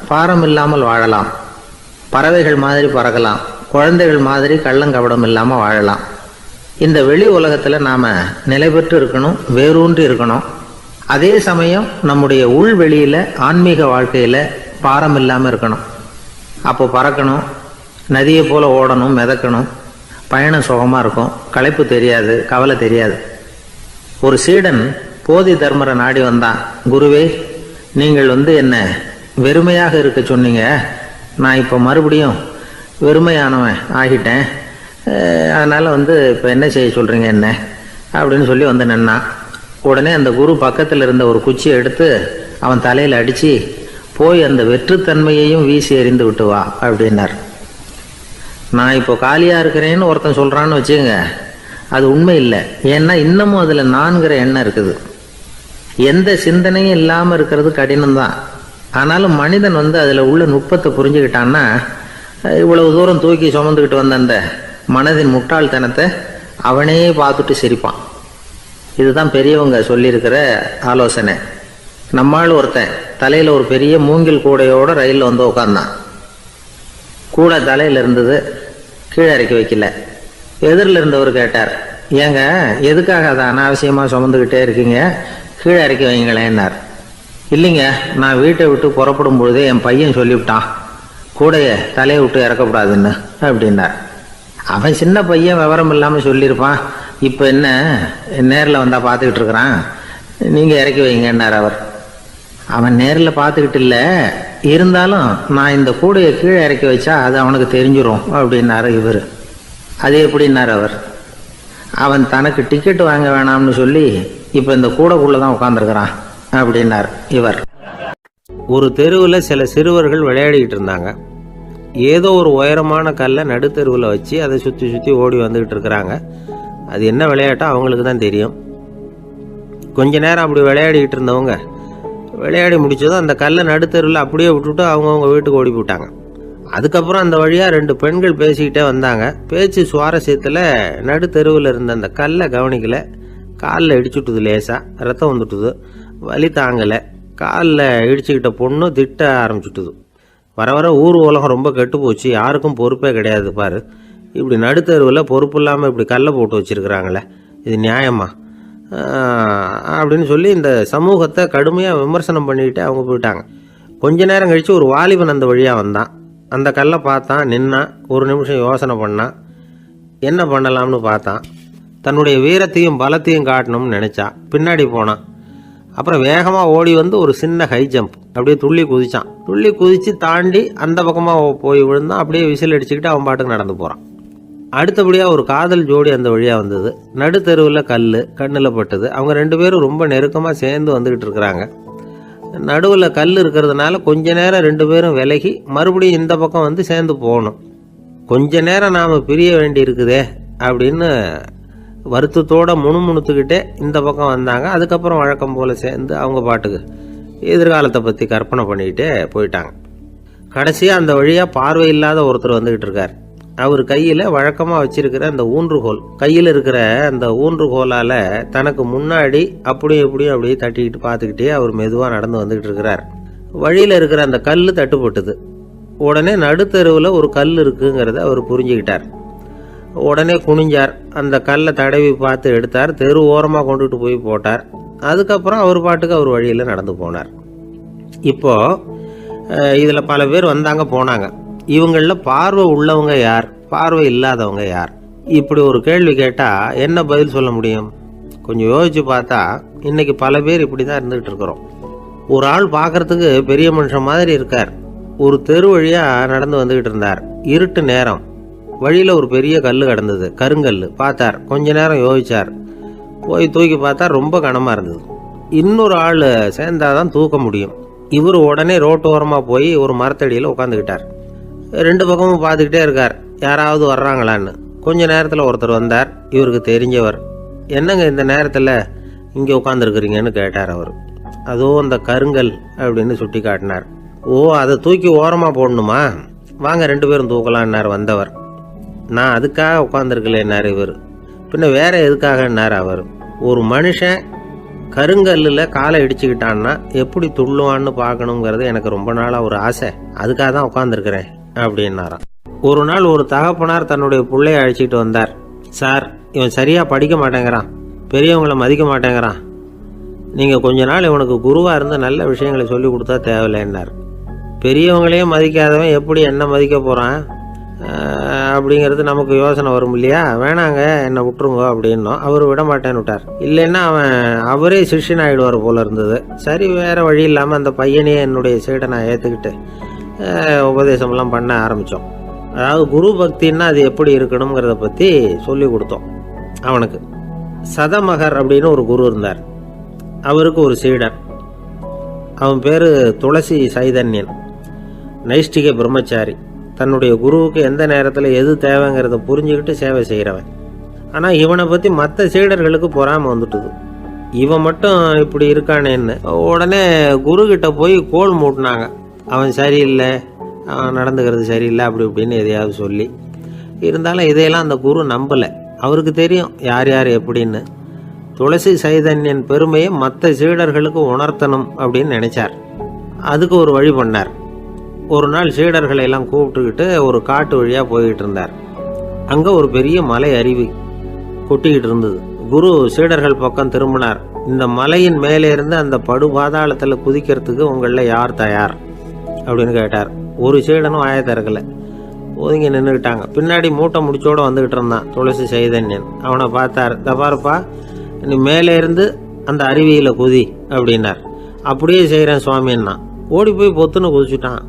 பாரம் இல்லாமல் வாழலாம், பறவைகள் மாதிரி பறக்கலாம், குழந்தைகள் மாதிரி கள்ளங்கபடம் இல்லாமல் வாழலாம். இந்த வெளி உலகத்தில் நாம் நிலை பெற்று இருக்கணும், வேரூன்றி இருக்கணும். அதே சமயம் நம்முடைய உள்வெளியில் ஆன்மீக வாழ்க்கையில் பாரம் இல்லாமல் இருக்கணும். அப்போ பறக்கணும், நதியை போல் ஓடணும், மிதக்கணும், பயணம் சுகமாக இருக்கும், களைப்பு தெரியாது, கவலை தெரியாது. ஒரு சீடன் போதி தர்மரை நாடி வந்தான். குருவே, நீங்கள் என்ன வெறுமையாக இருக்க சொன்னீங்க, நான் இப்போ மறுபடியும் வெறுமையானவன் ஆகிட்டேன், அதனால் இப்போ என்ன செய்ய சொல்கிறீங்க என்ன அப்படின்னு சொல்லி நின்னான். உடனே அந்த குரு பக்கத்தில் இருந்த ஒரு குச்சியை எடுத்து அவன் தலையில் அடித்து, போய் அந்த வெற்றுத்தன்மையையும் வீசி எறிந்து விட்டு வா அப்படின்னார். நான் இப்போ காலியாக இருக்கிறேன்னு ஒருத்தன் சொல்கிறான்னு வச்சுக்கோங்க, அது உண்மை இல்லை. ஏன்னா இன்னமும் அதில் நான்கிற எண்ணம் இருக்குது. எந்த சிந்தனையும் இல்லாமல் இருக்கிறது கடினம்தான். ஆனாலும் மனிதன் அதில் உள்ள நுட்பத்தை புரிஞ்சுக்கிட்டான்னா இவ்வளவு தூரம் தூக்கி சுமந்துக்கிட்டு வந்த அந்த மனதின் முட்டாள்தனத்தை அவனே பார்த்துட்டு சிரிப்பான். இதுதான் பெரியவங்க சொல்லியிருக்கிற ஆலோசனை. நம்மால் ஒருத்தன் தலையில் ஒரு பெரிய மூங்கில் கூடையோடு ரயிலில் உட்காந்தான். கூடை தலையில் இருந்தது, கீழே இறக்கி வைக்கல. எதிரில் இருந்தவர் கேட்டார், ஏங்க எதுக்காக அதை அனாவசியமாக சுமந்துக்கிட்டே இருக்கீங்க, கீழே இறக்கி வைங்களேன்னார். இல்லைங்க, நான் வீட்டை விட்டு புறப்படும் பொழுதே என் பையன் சொல்லிவிட்டான் கூடைய தலையை விட்டு இறக்கக்கூடாதுன்னு அப்படின்னார். அவன் சின்ன பையன், விவரம் இல்லாமல் சொல்லியிருப்பான். இப்போ என்ன நேரில் வந்தால் பார்த்துக்கிட்டு இருக்கிறான், நீங்கள் இறக்கி வைங்கன்னார் அவர். அவன் நேரில் பார்த்துக்கிட்டு இல்லை, இருந்தாலும் நான் இந்த கூடையை கீழே இறக்கி வச்சா அது அவனுக்கு தெரிஞ்சிடும் அப்படின்னாரு இவர். அது எப்படின்னார் அவர். அவன் தனக்கு டிக்கெட் வாங்க வேணாம்னு சொல்லி இப்போ இந்த கூடைக்குள்ளே தான் உட்காந்துருக்கிறான் அப்படின்னார் இவர். ஒரு தெருவில் சில சிறுவர்கள் விளையாடிக்கிட்டு இருந்தாங்க. ஏதோ ஒரு உயரமான கல்லை நடுத்தெருவில் வச்சு அதை சுற்றி சுற்றி ஓடி வந்துக்கிட்டு இருக்கிறாங்க. அது என்ன விளையாட்டோ அவங்களுக்கு தான் தெரியும். கொஞ்ச நேரம் அப்படி விளையாடிக்கிட்டு இருந்தவங்க விளையாடி முடிச்சதும் அந்த கல்லை நடுத்தெருவில் அப்படியே விட்டுட்டு அவங்கவுங்க வீட்டுக்கு ஓடி போட்டாங்க. அதுக்கப்புறம் அந்த வழியாக 2 பெண்கள் பேசிக்கிட்டே வந்தாங்க. பேச்சு சுவாரஸ்யத்தில் நடுத்தெருவில் இருந்த அந்த கல்லை கவனிக்கலை. காலில் இடிச்சுட்டுது, லேசாக ரத்தம் வந்துட்டுது, வலி தாங்கலை. காலில் இடிச்சுக்கிட்ட பொண்ணு திட்ட ஆரம்பிச்சுட்டுது. வர வர ஊர் உலகம் ரொம்ப கெட்டு போச்சு, யாருக்கும் பொறுப்பே கிடையாது பாரு, இப்படி நடுத்தருவில் பொறுப்பு இல்லாமல் இப்படி கல்லை போட்டு வச்சுருக்குறாங்களே, இது நியாயமா அப்படின்னு சொல்லி இந்த சமூகத்தை கடுமையாக விமர்சனம் பண்ணிக்கிட்டு அவங்க போயிட்டாங்க. கொஞ்ச நேரம் கழித்து ஒரு வாலிபன் அந்த வழியாக வந்தான். அந்த கல்லை பார்த்தான், நின்னான், ஒரு நிமிஷம் யோசனை பண்ணான், என்ன பண்ணலாம்னு பார்த்தான். தன்னுடைய வீரத்தையும் பலத்தையும் காட்டணும்னு நினச்சான். பின்னாடி போனான். அப்புறம் வேகமாக ஓடி வந்து ஒரு சின்ன ஹை ஜம்ப் அப்படியே துள்ளி குதிச்சான். துள்ளி குதித்து தாண்டி அந்த பக்கமாக போய் விழுந்தான். அப்படியே விசில் அடிச்சுக்கிட்டு அவன் பாட்டுக்கு நடந்து போகிறான். அடுத்தபடியாக ஒரு காதல் ஜோடி அந்த வழியாக வந்தது. நடுத்தெருவில் கல் கண்ணில் பட்டது. அவங்க 2 பேரும் ரொம்ப நெருக்கமாக சேர்ந்து வந்துக்கிட்டு இருக்கிறாங்க. நடுவில் கல் இருக்கிறதுனால கொஞ்ச நேரம் 2 பேரும் விலகி மறுபடியும் இந்த பக்கம் வந்து சேர்ந்து போகணும். கொஞ்ச நேரம் நாம் பிரிய வேண்டி இருக்குதே அப்படின்னு வருத்தத்தோடு முணுமுணுத்துக்கிட்டே இந்த பக்கம் வந்தாங்க. அதுக்கப்புறம் வழக்கம் போல் சேர்ந்து அவங்க பாட்டுக்கு எதிர்காலத்தை பற்றி கற்பனை பண்ணிக்கிட்டே போயிட்டாங்க. கடைசியாக அந்த வழியாக பார்வை இல்லாத ஒருத்தர் வந்துக்கிட்டு இருக்கார். அவர் கையில் வழக்கமாக வச்சிருக்கிற அந்த ஊன்றுகோல், கையில் இருக்கிற அந்த ஊன்றுகோலால் தனக்கு முன்னாடி அப்படியே தட்டிக்கிட்டு பார்த்துக்கிட்டே அவர் மெதுவாக நடந்து வந்துக்கிட்டு இருக்கிறார். வழியில் இருக்கிற அந்த கல் தட்டுப்பட்டுது. உடனே நடுத்தெருவில் ஒரு கல் இருக்குங்கிறத அவர் புரிஞ்சுக்கிட்டார். உடனே குனிஞ்சார். அந்த கல்லை தடவி பார்த்து எடுத்தார். தெரு ஓரமாக கொண்டுட்டு போய் போட்டார். அதுக்கப்புறம் அவர் பாட்டுக்கு அவர் வழியில் நடந்து போனார். இப்போது இதில் பல பேர் வந்தாங்க போனாங்க. இவங்களில் பார்வை உள்ளவங்க யார், பார்வை இல்லாதவங்க யார்? இப்படி ஒரு கேள்வி கேட்டால் என்ன பதில் சொல்ல முடியும்? கொஞ்சம் யோசிச்சு பார்த்தா இன்னைக்கு பல பேர் இப்படி தான் இருந்துகிட்டு இருக்கிறோம். ஒரு ஆள் பார்க்கறதுக்கு பெரிய மனுஷன் மாதிரி இருக்கார். ஒரு தெரு வழியாக நடந்து வந்துக்கிட்டு இருந்தார். இருட்டு நேரம். வழியில் ஒரு பெரிய கல் கிடந்தது, கருங்கல். பார்த்தார். கொஞ்ச நேரம் யோசிச்சார். போய் தூக்கி பார்த்தா ரொம்ப கனமாக இருந்தது. இன்னொரு ஆள் சேர்ந்தாதான் தூக்க முடியும். இவர் உடனே ரோட்டோரமாக போய் ஒரு மரத்தடியில் உட்காந்துக்கிட்டார். 2 பக்கமும் பார்த்துக்கிட்டே இருக்கார், யாராவது வர்றாங்களான்னு. கொஞ்ச நேரத்தில் ஒருத்தர் வந்தார். இவருக்கு தெரிஞ்சவர். என்னங்க இந்த நேரத்தில் இங்கே உட்காந்துருக்குறீங்கன்னு கேட்டார் அவர். அதோ அந்த கருங்கல் அப்படின்னு சுட்டி காட்டினார். ஓ, அதை தூக்கி ஓரமாக போடணுமா? வாங்க 2 பேரும் தூக்கலான்னார் வந்தவர். நான் அதுக்காக உட்காந்துருக்கலன்னார் இவர். பின்ன வேற எதுக்காகன்னார் அவர். ஒரு மனுஷன் கருங்கல்லில் காலை இடிச்சுக்கிட்டான்னா எப்படி துள்ளுவான்னு பார்க்கணுங்கிறது எனக்கு ரொம்ப நாளாக ஒரு ஆசை. அதுக்காக தான் உட்காந்துருக்கிறேன் அப்படின்னாராம். ஒரு நாள் ஒரு தகப்பனார் தன்னுடைய பிள்ளைய அழைச்சிக்கிட்டு வந்தார். சார், இவன் சரியாக படிக்க மாட்டேங்கிறான், பெரியவங்களை மதிக்க மாட்டேங்கிறான். நீங்கள் கொஞ்ச நாள் இவனுக்கு குருவாக இருந்து நல்ல விஷயங்களை சொல்லி கொடுத்தா தேவையில்லைன்னார். பெரியவங்களையும் மதிக்காதவன் எப்படி என்ன மதிக்க போகிறான் அப்படிங்கிறது நமக்கு யோசனை வரும் இல்லையா? வேணாங்க, என்னை விட்டுருங்க அப்படின்னோம். அவர் விட மாட்டேன்னு விட்டார். இல்லைன்னா அவரே சிஷ்யன் ஆகிடுவார் போல இருந்தது. சரி, வேறு வழி இல்லாமல் அந்த பையனையே என்னுடைய சீடை நான் ஏற்றுக்கிட்டு உபதேசம்லாம் பண்ண ஆரம்பித்தோம். அதாவது குரு பக்தின்னா அது எப்படி இருக்கணுங்கிறத பற்றி சொல்லி கொடுத்தோம் அவனுக்கு. சதமகர் அப்படின்னு ஒரு குரு இருந்தார். அவருக்கு ஒரு சீடன். அவன் பேர் துளசி சைதன்யன், நைஷ்டிக பிரம்மச்சாரி. தன்னுடைய குருவுக்கு எந்த நேரத்தில் எது தேவைங்கிறத புரிஞ்சுக்கிட்டு சேவை செய்கிறவன். ஆனால் இவனை பற்றி மற்ற சீடர்களுக்கு பொறாமை வந்துட்டுது. இவன் மட்டும் இப்படி இருக்கானேன்னு உடனே குருக்கிட்ட போய் கோல் மூட்டினாங்க. அவன் சரியில்லை, அவன் நடந்துக்கிறது சரியில்லை, அப்படி இப்படின்னு எதையாவது சொல்லி. இருந்தாலும் இதையெல்லாம் அந்த குரு நம்பலை. அவருக்கு தெரியும் யார் யார் எப்படின்னு. துளசி சைதன்யன் பெருமையை மற்ற சீடர்களுக்கு உணர்த்தணும் அப்படின்னு நினைச்சார். அதுக்கு ஒரு வழி பண்ணார். ஒரு நாள் சீடர்களை எல்லாம் கூப்பிட்டுக்கிட்டு ஒரு காட்டு வழியாக போய்கிட்டு இருந்தார். அங்கே ஒரு பெரிய மலை அருவி கொட்டிக்கிட்டு இருந்தது. குரு சீடர்கள் பக்கம் திரும்பினார். இந்த மலையின் மேலே இருந்து அந்த படு பாதாளத்தில் குதிக்கிறதுக்கு உங்களில் யார் தயார் அப்படின்னு கேட்டார். ஒரு சீடனும் ஆய திறக்கலை, ஒதுங்கி நின்றுக்கிட்டாங்க. பின்னாடி மூட்டை முடிச்சோடு வந்துக்கிட்டு இருந்தான் துளசி சைதன்யன். அவனை பார்த்தார். தப்பாருப்பா, நீ மேலே இருந்து அந்த அருவியில் குதி அப்படின்னார். அப்படியே செய்கிறேன் சுவாமின்னா ஓடி போய் பொத்துன்னு குதிச்சுட்டான்.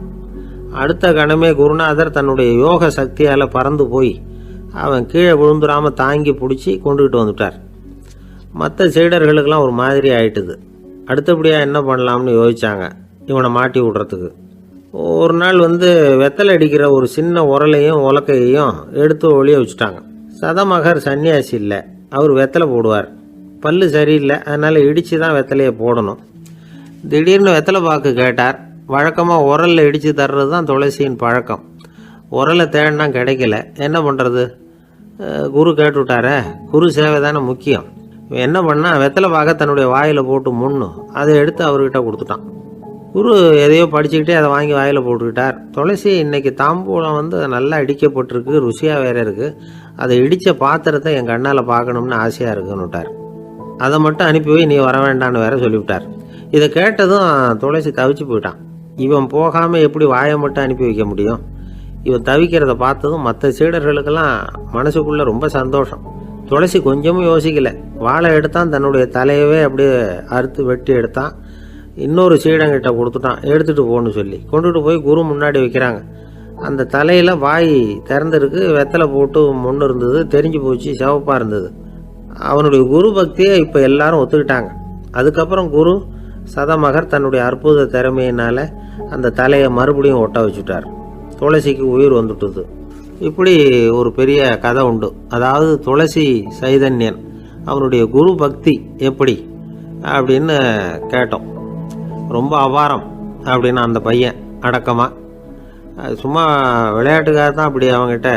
அடுத்த கணமே குருநாதர் தன்னுடைய யோக சக்தியால் பறந்து போய் அவன் கீழே விழுந்துடாமல் தாங்கி பிடிச்சி கொண்டுகிட்டு வந்துட்டார். மற்ற சீடர்களுக்கெல்லாம் ஒரு மாதிரி ஆயிட்டுது. அடுத்தபடியாக என்ன பண்ணலாம்னு யோசித்தாங்க இவனை மாட்டி விடுறதுக்கு. ஒரு நாள் வெத்தலை அடிக்கிற ஒரு சின்ன உரலையும் உலக்கையையும் எடுத்து ஒளிய வச்சுட்டாங்க. சதமகர் சன்னியாசி இல்லை, அவர் வெத்தலை போடுவார். பல்லு சரியில்லை, அதனால் இடித்து தான் வெத்தலையை போடணும். திடீர்னு வெத்தலை பாக்கு கேட்டார். வழக்கமாக உரலில் இடித்து தர்றது தான் துளசியின் பழக்கம். உரலை தேடினா கிடைக்கல, என்ன பண்ணுறது? குரு கேட்டுவிட்டாரே, குரு சேவை தானே முக்கியம். என்ன பண்ணால் வெத்தலை பாக்க தன்னுடைய வாயில் போட்டு முன்னும் அதை எடுத்து அவர்கிட்ட கொடுத்துட்டான். குரு எதையோ படிச்சுக்கிட்டே அதை வாங்கி வாயில் போட்டுக்கிட்டார். துளசி இன்னைக்கு தாம்பூலம் நல்லா இடிக்கப்பட்டிருக்கு, ருசியாக வேற இருக்குது, அதை இடித்த பாத்திரத்தை என் கண்ணால் பார்க்கணும்னு ஆசையாக இருக்குன்னுட்டார். அதை மட்டும் அனுப்பி போய் நீ வர வேண்டான்னு வேற சொல்லிவிட்டார். இதை கேட்டதும் துளசி தவிச்சு போயிட்டான். இவன் போகாமல் எப்படி வாயை மட்டும் அனுப்பி வைக்க முடியும்? இவன் தவிக்கிறத பார்த்ததும் மற்ற சீடர்களுக்கெல்லாம் மனசுக்குள்ளே ரொம்ப சந்தோஷம். துளசி கொஞ்சமும் யோசிக்கலை. வாழை எடுத்தான், தன்னுடைய தலையவே அப்படியே அறுத்து வெட்டி எடுத்தான். இன்னொரு சீடங்கிட்ட கொடுத்துட்டான், எடுத்துகிட்டு போன்னு சொல்லி. கொண்டுட்டு போய் குரு முன்னாடி வைக்கிறாங்க. அந்த தலையில் வாய் திறந்துருக்கு, வெத்தலை போட்டு முன்னு இருந்தது, தெரிஞ்சு போச்சு, சிவப்பாக இருந்தது. அவனுடைய குரு பக்தியை இப்போ எல்லாரும் ஒத்துக்கிட்டாங்க. அதுக்கப்புறம் குரு சதமகர் தன்னுடைய அற்புத திறமையினால் அந்த தலையை மறுபடியும் ஒட்ட வச்சுட்டார். துளசிக்கு உயிர் வந்துட்டுது. இப்படி ஒரு பெரிய கதை உண்டு. அதாவது துளசி சைதன்யன் அவனுடைய குரு பக்தி எப்படி அப்படின்னு கேட்டோம். ரொம்ப அபாரம் அப்படின்னு அந்த பையன் அடக்கமாக சும்மா விளையாட்டுக்காக தான் அப்படி அவங்ககிட்ட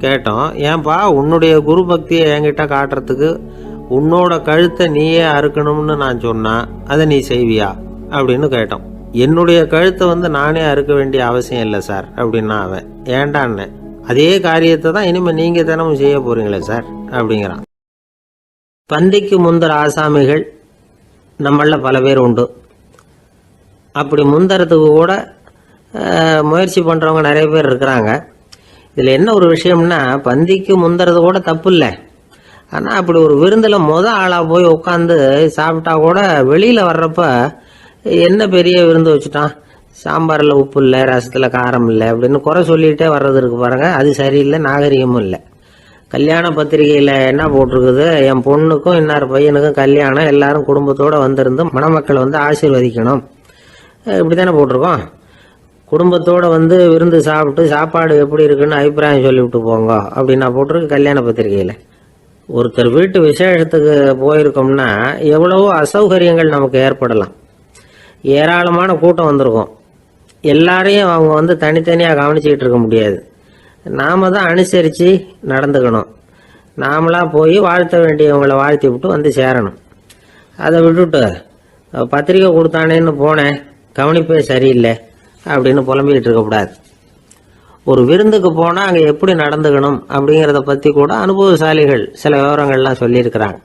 கேட்டோம். ஏன்பா உன்னுடைய குரு பக்தியை என்கிட்ட காட்டுறதுக்கு உன்னோட கழுத்தை நீயே அறுக்கணும்னு நான் சொன்னா அதை நீ செய்வியா அப்படின்னு கேட்டோம். என்னுடைய கழுத்தை நானே அறுக்க வேண்டிய அவசியம் இல்லை சார் அப்படின்னா அவன். ஏண்டான்னு, அதே காரியத்தை தான் இனிமேல் நீங்கள் தினமும் செய்ய போறீங்களே சார் அப்படிங்கிறான். பந்திக்கு முந்தர ஆசாமிகள் நம்மள பல பேர் உண்டு. அப்படி முந்தறதுக்கு கூட முயற்சி பண்ணுறவங்க நிறைய பேர் இருக்கிறாங்க. இதில் என்ன ஒரு விஷயம்னா, பந்திக்கு முந்துறது கூட தப்பு இல்லை. ஆனால் அப்படி ஒரு விருந்தில் ஆளாக போய் உட்காந்து சாப்பிட்டா கூட வெளியில் வர்றப்ப என்ன பெரிய விருந்து வச்சுட்டான், சாம்பாரில் உப்பு இல்லை, ரசத்தில் காரம் இல்லை அப்படின்னு குறை சொல்லிகிட்டே வர்றது இருக்கு பாருங்க, அது சரியில்லை, நாகரிகமும் இல்லை. கல்யாண பத்திரிகையில் என்ன போட்டிருக்குது, என் பொண்ணுக்கும் இன்னார் பையனுக்கும் கல்யாணம், எல்லாரும் குடும்பத்தோடு வந்திருந்து மணமக்கள் ஆசீர்வதிக்கணும், இப்படி தானே போட்டிருக்கோம். குடும்பத்தோடு விருந்து சாப்பிட்டு சாப்பாடு எப்படி இருக்குன்னு அபிப்பிராயம் சொல்லிவிட்டு போங்க அப்படின்னா போட்டிருக்கு கல்யாண பத்திரிகையில். ஒருத்தர் வீட்டு விசேஷத்துக்கு போயிருக்கோம்னா எவ்வளவோ அசௌகரியங்கள் நமக்கு ஏற்படலாம். ஏராளமான கூட்டம் வந்திருக்கும். எல்லாரையும் அவங்க தனித்தனியாக கவனிச்சிக்கிட்டு இருக்க முடியாது. நாம தான் அனுசரித்து நடந்துக்கணும். நாமளாக போய் வாழ்த்த வேண்டியவங்களை வாழ்த்தி விட்டு சேரணும். அதை விட்டுட்டு பத்திரிக்கை கொடுத்தானேன்னு போனேன், கவனிப்பே சரியில்லை அப்படின்னு புலம்பிக்கிட்டு இருக்கக்கூடாது. ஒரு விருந்துக்கு போனால் அங்கே எப்படி நடந்துக்கணும் அப்படிங்கிறத பற்றி கூட அனுபவசாலிகள் சில விவரங்கள்லாம் சொல்லியிருக்கிறாங்க.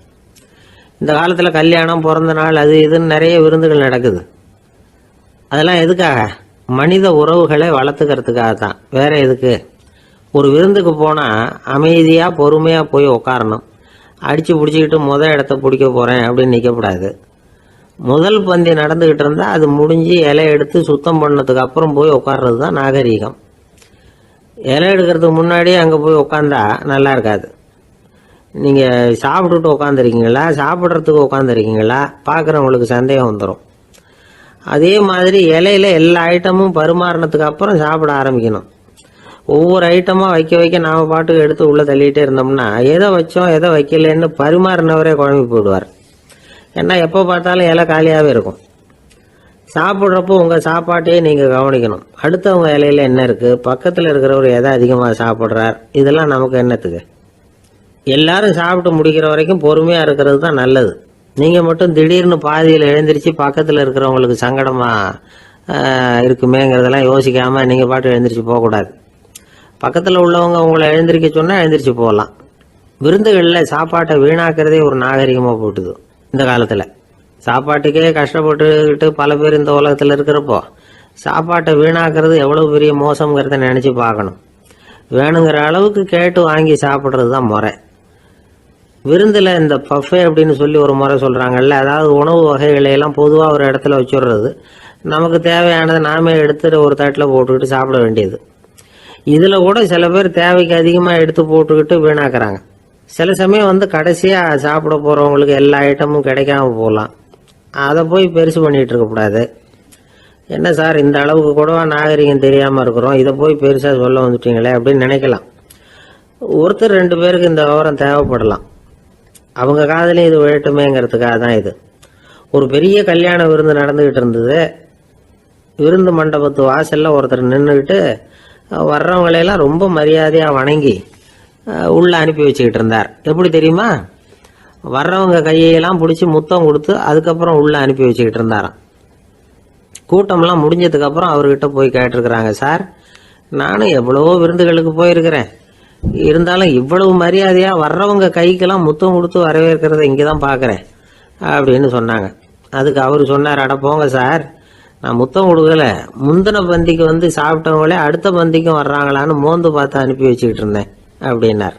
இந்த காலத்தில் கல்யாணம், பிறந்த நாள், அது இதுன்னு நிறைய விருந்துகள் நடக்குது. அதெல்லாம் எதுக்காக? மனித உறவுகளை வளர்த்துக்கிறதுக்காக தான், வேற எதுக்கு? ஒரு விருந்துக்கு போனால் அமைதியாக பொறுமையாக போய் உட்காரணும். அடித்து பிடிச்சிக்கிட்டு இடத்த பிடிக்க போகிறேன் அப்படின்னு நிற்கக்கூடாது. முதல் பந்தி நடந்துக்கிட்டு இருந்தால் அது முடிஞ்சு இலை எடுத்து சுத்தம் பண்ணதுக்கு அப்புறம் போய் உட்கார்றது தான் நாகரீகம். இலை எடுக்கிறதுக்கு முன்னாடியே அங்கே போய் உட்காந்தா நல்லா இருக்காது. நீங்கள் சாப்பிட்டுட்டு உட்காந்துருக்கீங்களா, சாப்பிட்றதுக்கு உட்காந்துருக்கீங்களா, பார்க்குறவங்களுக்கு சந்தேகம் வந்துடும். அதே மாதிரி இலையில எல்லா ஐட்டமும் பரிமாறினதுக்கு அப்புறம் சாப்பிட ஆரம்பிக்கணும். ஒவ்வொரு ஐட்டமாக வைக்க வைக்க நாம் பாட்டுக்கு எடுத்து உள்ளே தள்ளிகிட்டே இருந்தோம்னா எதை வச்சோம் எதை வைக்கலன்னு பரிமாறினவரே குழம்பி போயிடுவார். ஏன்னா எப்போ பார்த்தாலும் இலை காலியாகவே இருக்கும். சாப்பிட்றப்போ உங்கள் சாப்பாட்டையே நீங்கள் கவனிக்கணும். அடுத்தவங்க இலையில என்ன இருக்குது, பக்கத்தில் இருக்கிறவர் எதை அதிகமாக சாப்பிட்றார், இதெல்லாம் நமக்கு என்னத்துக்கு? எல்லாரும் சாப்பிட்டு முடிக்கிற வரைக்கும் பொறுமையாக இருக்கிறது தான் நல்லது. நீங்கள் மட்டும் திடீர்னு பாதியில் எழுந்திரிச்சு பக்கத்தில் இருக்கிறவங்களுக்கு சங்கடமாக இருக்குமேங்கிறதெல்லாம் யோசிக்காமல் நீங்கள் பாட்டு எழுந்திரிச்சு போகக்கூடாது. பக்கத்தில் உள்ளவங்க உங்களை எழுந்திரிக்க சொன்னால் எழுந்திரிச்சு போகலாம். விருந்துகளில் சாப்பாட்டை வீணாக்கிறதே ஒரு நாகரிகமாக போட்டுது. இந்த காலத்தில் சாப்பாட்டுக்கே கஷ்டப்பட்டுக்கிட்டு பல பேர் இந்த உலகத்தில் இருக்கிறப்போ சாப்பாட்டை வீணாக்கிறது எவ்வளோ பெரிய மோசங்கிறத நினச்சி பார்க்கணும். வேணுங்கிற அளவுக்கு கேட்டு வாங்கி சாப்பிட்றது தான் முறை. விருந்தில் இந்த பஃபே அப்படின்னு சொல்லி ஒரு முறை சொல்கிறாங்கல்ல, அதாவது உணவு வகைகளையெல்லாம் பொதுவாக ஒரு இடத்துல வச்சுடுறது, நமக்கு தேவையானதை நாமே எடுத்துட்டு ஒரு தட்டில் போட்டுக்கிட்டு சாப்பிட வேண்டியது. இதில் கூட சில பேர் தேவைக்கு அதிகமாக எடுத்து போட்டுக்கிட்டு வீணாக்குறாங்க. சில சமயம் கடைசியாக சாப்பிட போகிறவங்களுக்கு எல்லா ஐட்டமும் கிடைக்காம போகலாம். அதை போய் பெருசு பண்ணிகிட்டு இருக்கக்கூடாது. என்ன சார் இந்த அளவுக்கு கூடவா நாகரிகம் தெரியாமல் இருக்கிறோம், இதை போய் பெருசாக சொல்ல வந்துட்டீங்களே அப்படின்னு நினைக்கலாம். ஒருத்தர் 2 பேருக்கு இந்த விவரம் தேவைப்படலாம். அவங்க காதலையும் இது விழட்டுமேங்கிறதுக்காக தான் இது. ஒரு பெரிய கல்யாண விருந்து நடந்துக்கிட்டு இருந்தது. விருந்து மண்டபத்து வாசலில் ஒருத்தர் நின்றுக்கிட்டு வர்றவங்களையெல்லாம் ரொம்ப மரியாதையாக வணங்கி உள்ளே அனுப்பி வச்சுக்கிட்டு இருந்தார். எப்படி தெரியுமா? வர்றவங்க கையெல்லாம் பிடிச்சி முத்தம் கொடுத்து அதுக்கப்புறம் உள்ளே அனுப்பி வச்சுக்கிட்டு இருந்தாராம். கூட்டம்லாம் முடிஞ்சதுக்கப்புறம் அவர்கிட்ட போய் கேட்டிருக்கிறாங்க, சார் நானும் எவ்வளவோ விருந்துகளுக்கு போயிருக்கிறேன், இருந்தாலும் இவ்வளவு மரியாதையாக வர்றவங்க கைக்கெல்லாம் முத்தம் கொடுத்து வரவேற்கிறத இங்கே தான் பார்க்குறேன் அப்படின்னு சொன்னாங்க. அதுக்கு அவர் சொன்னார், அட போங்க சார், நான் முத்தம் கொடுக்கல, முந்தின பந்திக்கு வந்து சாப்பிட்டவங்களே அடுத்த பந்திக்கும் வர்றாங்களான்னு மோந்து பார்த்து அனுப்பி வச்சுக்கிட்டு இருந்தேன் அப்படின்னார்.